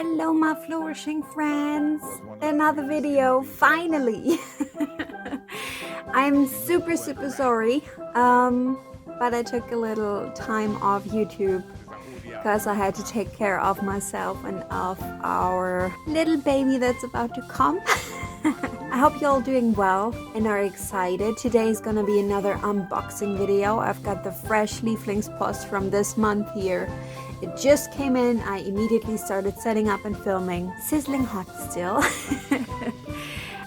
Hello my flourishing friends, another video finally. I'm super sorry, but I took a little time off YouTube because I had to take care of myself and of our little baby that's about to come. I hope you're all doing well and are excited. Today is gonna be another unboxing video. I've got the fresh Lievelingspost from this month here. It just came in. I immediately started setting up and filming. Sizzling hot still.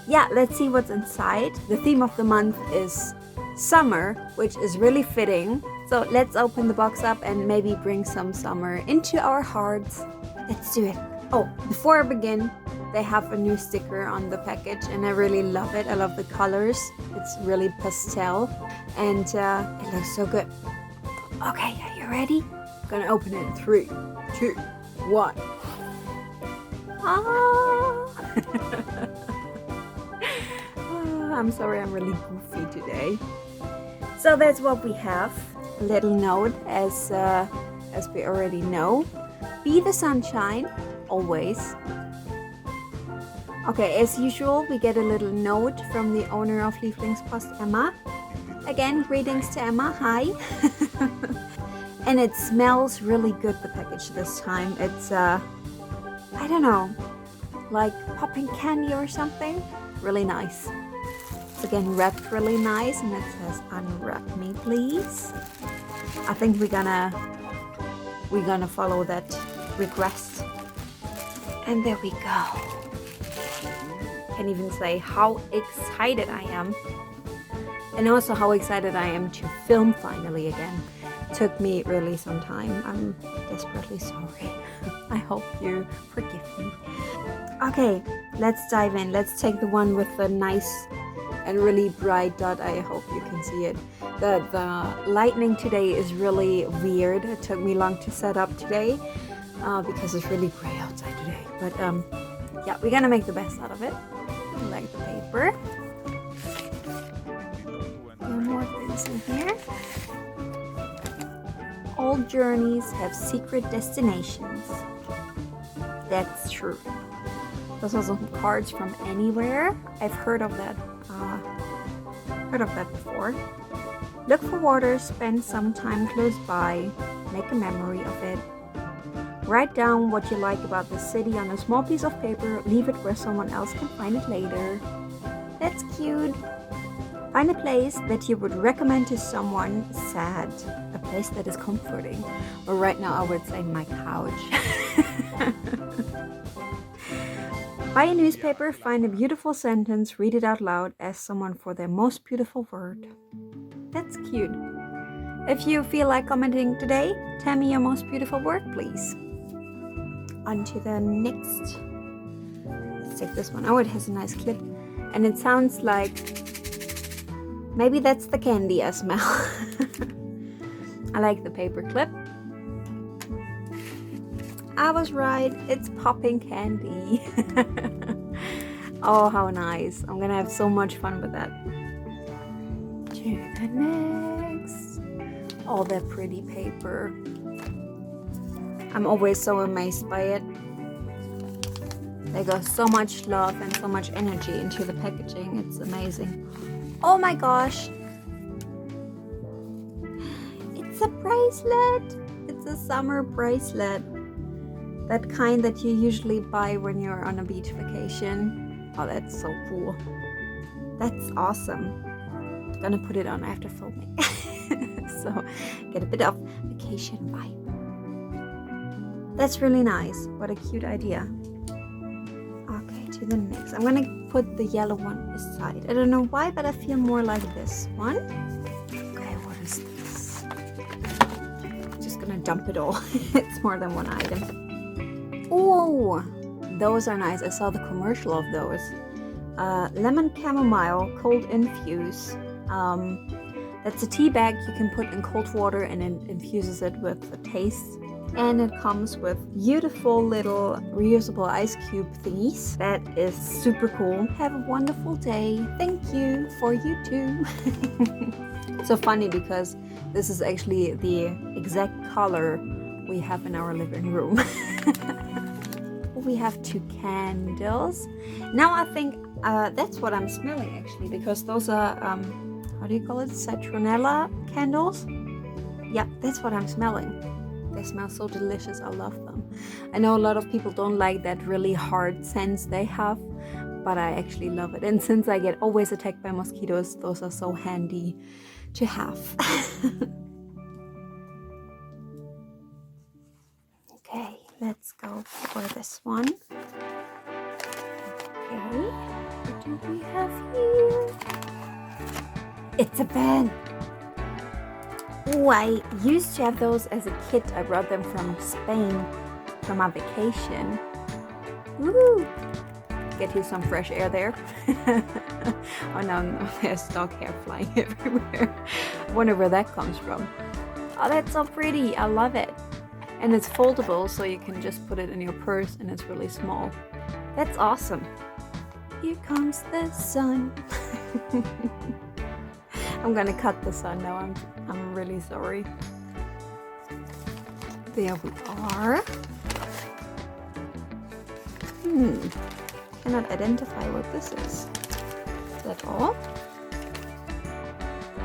Yeah, let's see what's inside. The theme of the month is summer, which is really fitting. So let's open the box up and maybe bring some summer into our hearts. Let's do it. Oh, before I begin, they have a new sticker on the package and I really love it. I love the colors. It's really pastel and it looks so good. Okay, are you ready? I'm gonna open it in 3, 2, 1. I'm sorry, I'm really goofy today. So that's what we have. A little note as we already know. Be the sunshine, always. Okay, as usual, we get a little note from the owner of Lievelingspost, Emma. Again, greetings to Emma, hi. And it smells really good, the package this time. It's, I don't know, like popping candy or something. Really nice. It's again wrapped really nice and it says, unwrap me please. I think we're gonna follow that request. And there we go. Can't even say how excited I am. And also how excited I am to film finally again. Took me really some time. I'm desperately sorry. I hope you forgive me. Okay, let's dive in. Let's take the one with the nice and really bright dot. I hope you can see it. The lightning today is really weird. It took me long to set up today because it's really gray outside today. But yeah, we're gonna make the best out of it. I like the paper. There are more things in here. All journeys have secret destinations. That's true. Those are some cards from anywhere. I've heard of that. Before. Look for water. Spend some time close by. Make a memory of it. Write down what you like about the city on a small piece of paper. Leave it where someone else can find it later. That's cute. Find a place that you would recommend to someone sad. A place that is comforting. Or right now I would say my couch. Buy a newspaper, find a beautiful sentence, read it out loud, ask someone for their most beautiful word. That's cute. If you feel like commenting today, tell me your most beautiful word, please. On to the next. Let's take this one. Oh, it has a nice clip. And it sounds like... maybe that's the candy I smell. I like the paper clip. I was right. It's popping candy. Oh, how nice. I'm gonna have so much fun with that. To the next. Oh, that pretty paper. I'm always so amazed by it. They got so much love and so much energy into the packaging. It's amazing. Oh my gosh. It's a bracelet. It's a summer bracelet. That kind that you usually buy when you're on a beach vacation. Oh, that's so cool. That's awesome. I'm gonna put it on after filming. So get a bit of vacation vibe. That's really nice. What a cute idea. Okay, to the next. I'm gonna put the yellow one aside. I don't know why, but I feel more like this one. Okay, what is this? I'm just gonna dump it all. It's more than one item. Oh, those are nice. I saw the commercial of those. Lemon chamomile cold infuse. That's a tea bag you can put in cold water and it infuses it with a taste. And it comes with beautiful little reusable ice cube thingies. That is super cool. Have a wonderful day. Thank you for you too. So funny because this is actually the exact color we have in our living room. we have 2 candles. Now I think that's what I'm smelling actually, because those are, how do you call it? Citronella candles? Yeah, that's what I'm smelling. They smell so delicious. I love them. I know a lot of people don't like that really hard scents they have, but I actually love it. And since I get always attacked by mosquitoes, those are so handy to have. Okay, let's go for this one. Okay, what do we have here? It's a pen. Oh, I used to have those as a kid. I brought them from Spain from our vacation. Woo! Get you some fresh air there. Oh no, there's dog hair flying everywhere. I wonder where that comes from. Oh, that's so pretty. I love it. And it's foldable, so you can just put it in your purse, and it's really small. That's awesome. Here comes the sun. I'm gonna cut the sun now. I'm really sorry. There we are. Cannot identify what this is. Is that all?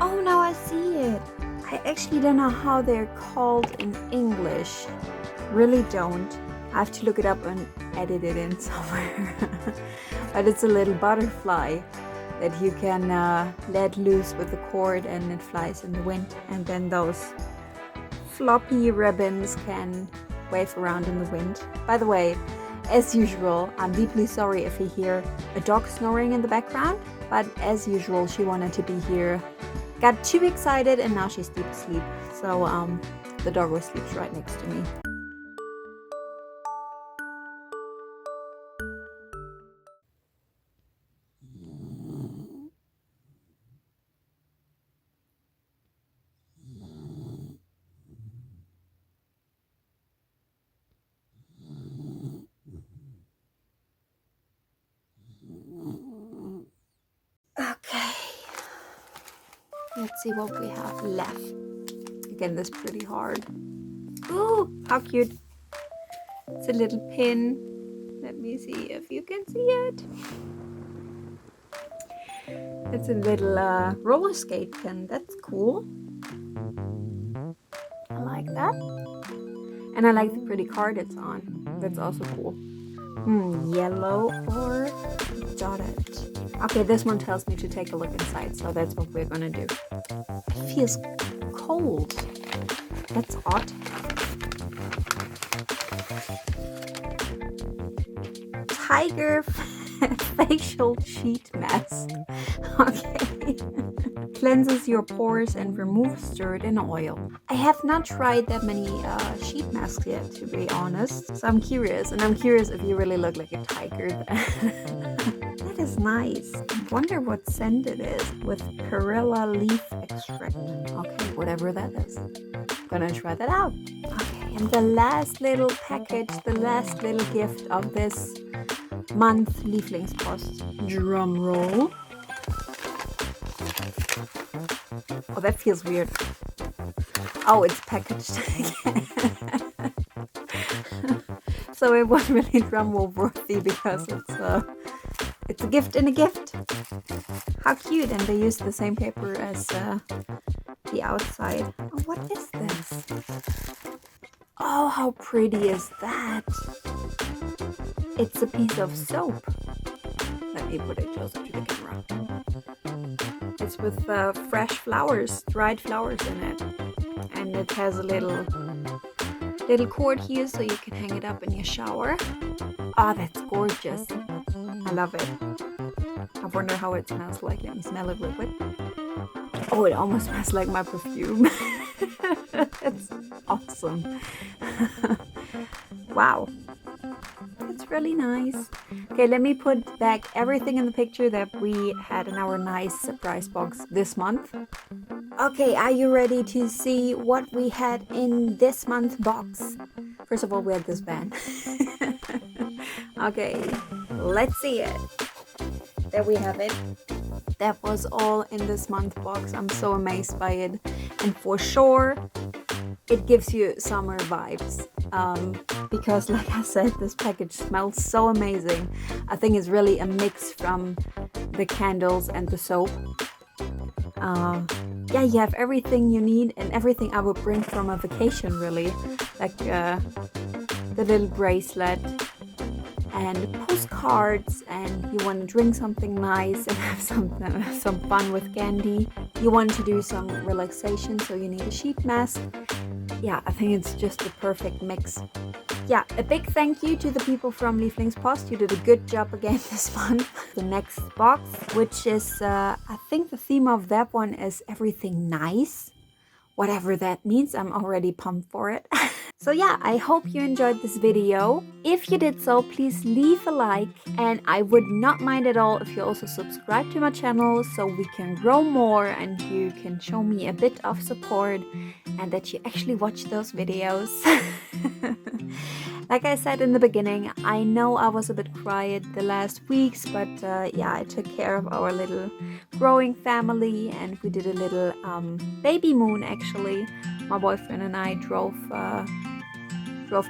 Oh, now I see it. I actually don't know how they're called in English. Really don't. I have to look it up and edit it in somewhere. But it's a little butterfly that you can let loose with the cord, and it flies in the wind. And then those floppy ribbons can wave around in the wind. By the way, as usual, I'm deeply sorry if you hear a dog snoring in the background, but as usual, she wanted to be here. Got too excited and now she's deep asleep. So the doggo sleeps right next to me. Okay, let's see what we have left. Again, this is pretty hard. Ooh, how cute. It's a little pin. Let me see if you can see it. It's a little roller skate pin. That's cool. I like that. And I like the pretty card it's on. That's also cool. Yellow or dotted. Okay, this one tells me to take a look inside, so that's what we're gonna do. It feels cold. That's odd. Tiger facial sheet mask. Okay. Cleanses your pores and removes dirt and oil. I have not tried that many sheet masks yet, to be honest. So I'm curious, and I'm curious if you really look like a tiger. That is nice. I wonder what scent it is with perilla leaf extract. Okay, whatever that is. Gonna try that out. Okay, and the last little package, the last little gift of this month, Lievelingspost. Drum roll. Oh, that feels weird. Oh, it's packaged again. So it wasn't really drum roll worthy because it's a gift in a gift. How cute! And they used the same paper as the outside. Oh, what is this? Oh, how pretty is that? It's a piece of soap. Let me put it closer to the camera. It's with fresh flowers, dried flowers in it. And it has a little cord here so you can hang it up in your shower. Oh, that's gorgeous. I love it. I wonder how it smells like. Let me smell it real quick. Oh, it almost smells like my perfume. It's awesome. Wow. It's really nice. Okay, let me put back everything in the picture that we had in our nice surprise box this month. Okay, are you ready to see what we had in this month's box? First of all, we had this van. Okay, let's see it. There we have it. That was all in this month's box. I'm so amazed by it. And for sure, it gives you summer vibes. Because like I said, this package smells so amazing. I think it's really a mix from the candles and the soap. Yeah, you have everything you need and everything I would bring from a vacation, really. Like the little bracelet and postcards, and you want to drink something nice and have some fun with candy. You want to do some relaxation, so you need a sheet mask. Yeah, I think it's just the perfect mix. Yeah, a big thank you to the people from Lievelingspost. You did a good job again this month. The next box, which is, I think the theme of that one is everything nice. Whatever that means, I'm already pumped for it. So yeah, I hope you enjoyed this video. If you did so, please leave a like, and I would not mind at all if you also subscribe to my channel so we can grow more and you can show me a bit of support and that you actually watch those videos. Like I said in the beginning, I know I was a bit quiet the last weeks, but yeah, I took care of our little growing family and we did a little baby moon actually. My boyfriend and I drove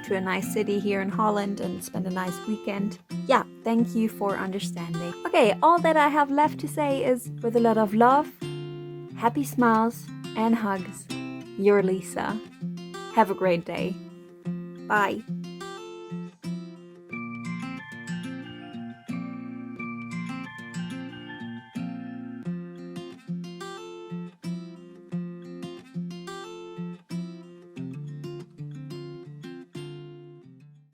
to a nice city here in Holland and spent a nice weekend. Yeah, thank you for understanding. Okay, all that I have left to say is, with a lot of love, happy smiles and hugs, your Lisa. Have a great day. Bye.